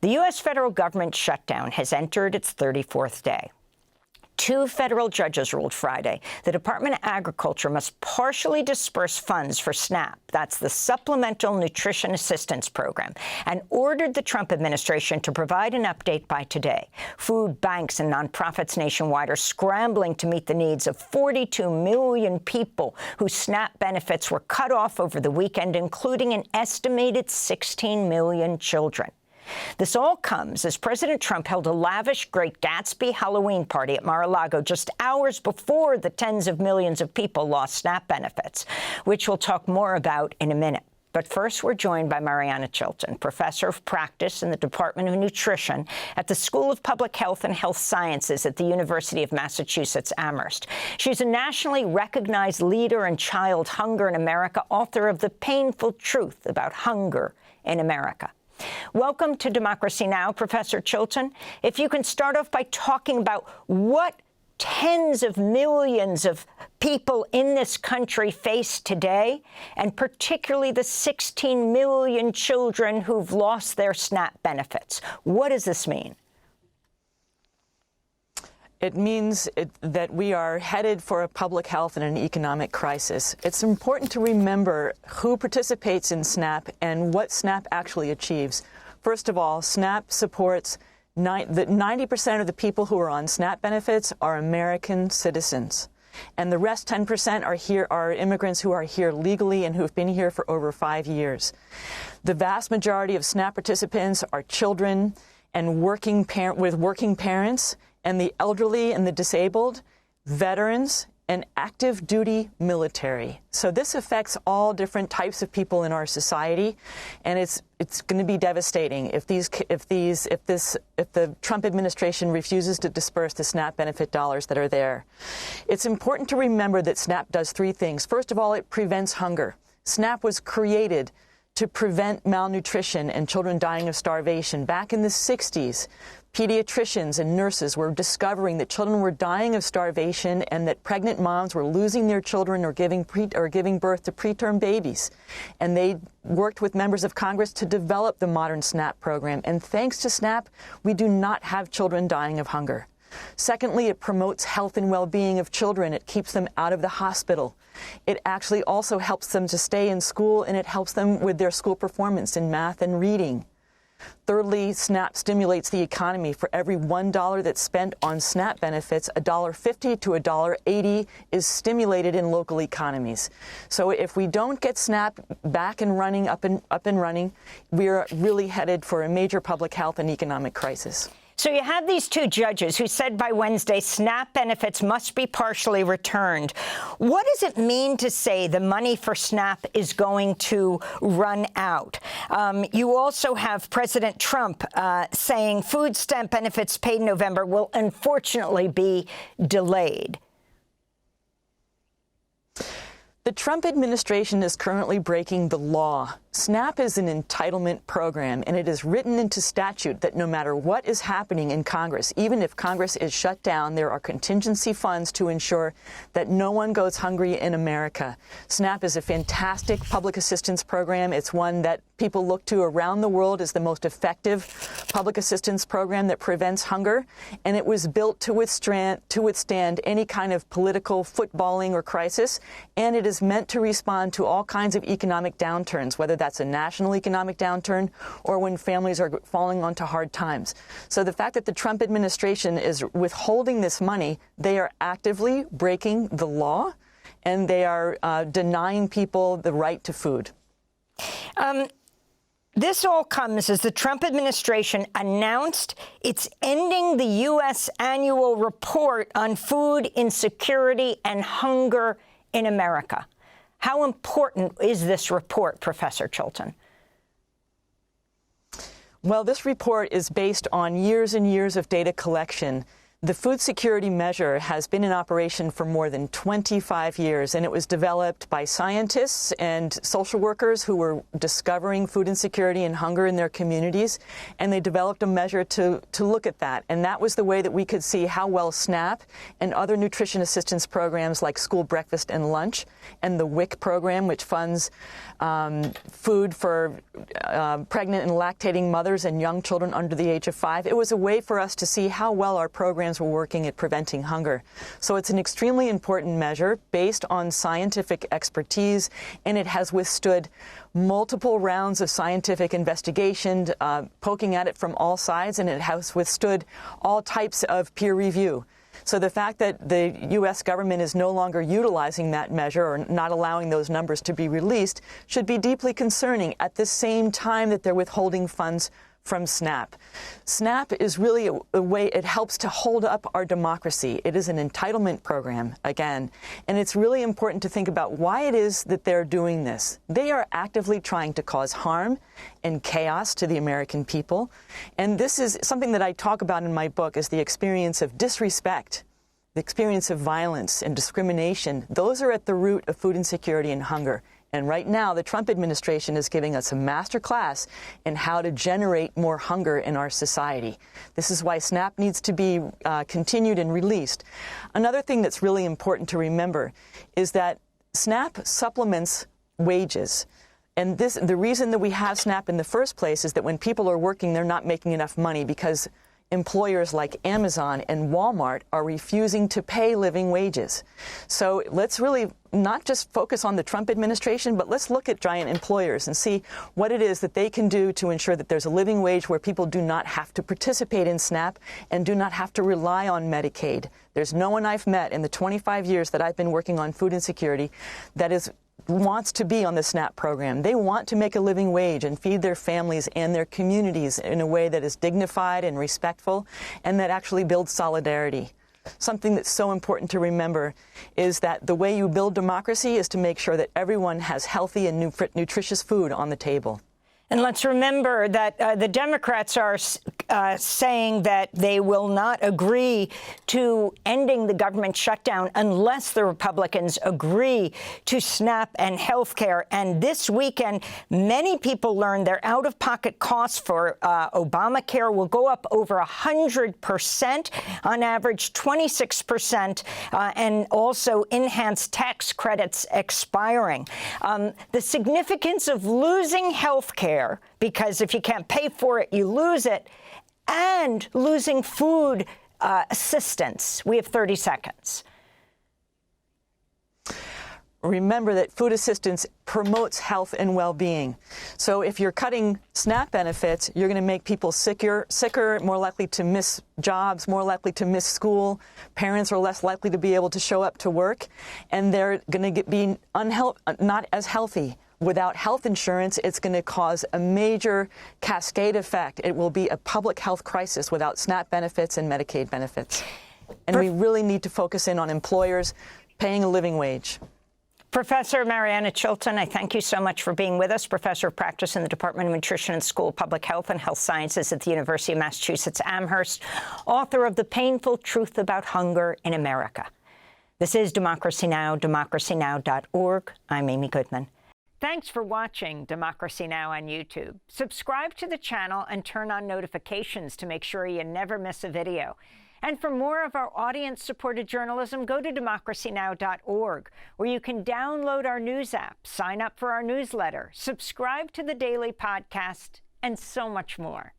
The U.S. federal government shutdown has entered its 34th day. Two federal judges ruled Friday the Department of Agriculture must partially disburse funds for SNAP, that's the Supplemental Nutrition Assistance Program, and ordered the Trump administration to provide an update by today. Food banks and nonprofits nationwide are scrambling to meet the needs of 42 million people whose SNAP benefits were cut off over the weekend, including an estimated 16 million children. This all comes as President Trump held a lavish Great Gatsby Halloween party at Mar-a-Lago just hours before the tens of millions of people lost SNAP benefits, which we'll talk more about in a minute. But first, we're joined by Mariana Chilton, professor of practice in the Department of Nutrition at the School of Public Health and Health Sciences at the University of Massachusetts Amherst. She's a nationally recognized leader in child hunger in America, author of The Painful Truth About Hunger in America. Welcome to Democracy Now!, Professor Chilton. If you can start off by talking about what tens of millions of people in this country face today, and particularly the 16 million children who've lost their SNAP benefits. What does this mean? It means that we are headed for a public health and an economic crisis. It's important to remember who participates in SNAP and what SNAP actually achieves. First of all, SNAP supports 90% of the people who are on SNAP benefits are American citizens. And the rest 10% are immigrants who are here legally and who've been here for over 5 years. The vast majority of SNAP participants are children and working parents, and the elderly and the disabled, veterans, and active duty military. So this affects all different types of people in our society, and it's going to be devastating if the Trump administration refuses to disperse the SNAP benefit dollars that are there. It's important to remember that SNAP does three things. First of all, it prevents hunger. SNAP was created to prevent malnutrition and children dying of starvation. Back in the 60s, pediatricians and nurses were discovering that children were dying of starvation and that pregnant moms were losing their children or giving birth to preterm babies. And they worked with members of Congress to develop the modern SNAP program. And thanks to SNAP, we do not have children dying of hunger. Secondly, it promotes health and well-being of children. It keeps them out of the hospital. It actually also helps them to stay in school, and it helps them with their school performance in math and reading. Thirdly, SNAP stimulates the economy. For every $1 that's spent on SNAP benefits, $1.50 to $1.80 is stimulated in local economies. So if we don't get SNAP back and running, up and running, we're really headed for a major public health and economic crisis. So you have these two judges who said by Wednesday SNAP benefits must be partially returned. What does it mean to say the money for SNAP is going to run out? You also have President Trump saying food stamp benefits paid in November will unfortunately be delayed. The Trump administration is currently breaking the law. SNAP is an entitlement program, and it is written into statute that no matter what is happening in Congress, even if Congress is shut down, there are contingency funds to ensure that no one goes hungry in America. SNAP is a fantastic public assistance program. It's one that people look to around the world as the most effective public assistance program that prevents hunger, and it was built to withstand any kind of political footballing or crisis, and it is meant to respond to all kinds of economic downturns, whether that's a national economic downturn or when families are falling onto hard times. So the fact that the Trump administration is withholding this money, they are actively breaking the law, and they are denying people the right to food. This all comes as the Trump administration announced it's ending the U.S. annual report on food insecurity and hunger in America. How important is this report, Professor Chilton? Well, this report is based on years and years of data collection. The food security measure has been in operation for more than 25 years, and it was developed by scientists and social workers who were discovering food insecurity and hunger in their communities, and they developed a measure to look at that. And that was the way that we could see how well SNAP and other nutrition assistance programs like school breakfast and lunch, and the WIC program, which funds food for pregnant and lactating mothers and young children under the age of 5. It was a way for us to see how well our programs were working at preventing hunger. So it's an extremely important measure based on scientific expertise, and it has withstood multiple rounds of scientific investigation, poking at it from all sides, and it has withstood all types of peer review. So the fact that the U.S. government is no longer utilizing that measure or not allowing those numbers to be released should be deeply concerning at the same time that they're withholding funds from SNAP. SNAP is really a way it helps to hold up our democracy. It is an entitlement program, again, and it's really important to think about why it is that they're doing this. They are actively trying to cause harm and chaos to the American people, and this is something that I talk about in my book, is the experience of disrespect, the experience of violence and discrimination. Those are at the root of food insecurity and hunger. And right now, the Trump administration is giving us a master class in how to generate more hunger in our society. This is why SNAP needs to be continued and released. Another thing that's really important to remember is that SNAP supplements wages. And the reason that we have SNAP in the first place is that when people are working, they're not making enough money because employers like Amazon and Walmart are refusing to pay living wages. So let's really not just focus on the Trump administration, but let's look at giant employers and see what it is that they can do to ensure that there's a living wage where people do not have to participate in SNAP and do not have to rely on Medicaid. There's no one I've met in the 25 years that I've been working on food insecurity that wants to be on the SNAP program. They want to make a living wage and feed their families and their communities in a way that is dignified and respectful and that actually builds solidarity. Something that's so important to remember is that the way you build democracy is to make sure that everyone has healthy and nutritious food on the table. And let's remember that the Democrats are saying that they will not agree to ending the government shutdown unless the Republicans agree to SNAP and health care. And this weekend, many people learned their out-of-pocket costs for Obamacare will go up over 100%, on average 26%, and also enhanced tax credits expiring. The significance of losing health care, because if you can't pay for it, you lose it, and losing food assistance. We have 30 seconds. Remember that food assistance promotes health and well-being. So if you're cutting SNAP benefits, you're going to make people sicker, more likely to miss jobs, more likely to miss school. Parents are less likely to be able to show up to work, and they're going to be not as healthy. Without health insurance, it's going to cause a major cascade effect. It will be a public health crisis without SNAP benefits and Medicaid benefits. And we really need to focus in on employers paying a living wage. Professor Mariana Chilton, I thank you so much for being with us. Professor of Practice in the Department of Nutrition and School of Public Health and Health Sciences at the University of Massachusetts Amherst, author of The Painful Truth About Hunger in America. This is Democracy Now!, democracynow.org. I'm Amy Goodman. Thanks for watching Democracy Now! On YouTube. Subscribe to the channel and turn on notifications to make sure you never miss a video. And for more of our audience-supported journalism, go to democracynow.org, where you can download our news app, sign up for our newsletter, subscribe to the daily podcast, and so much more.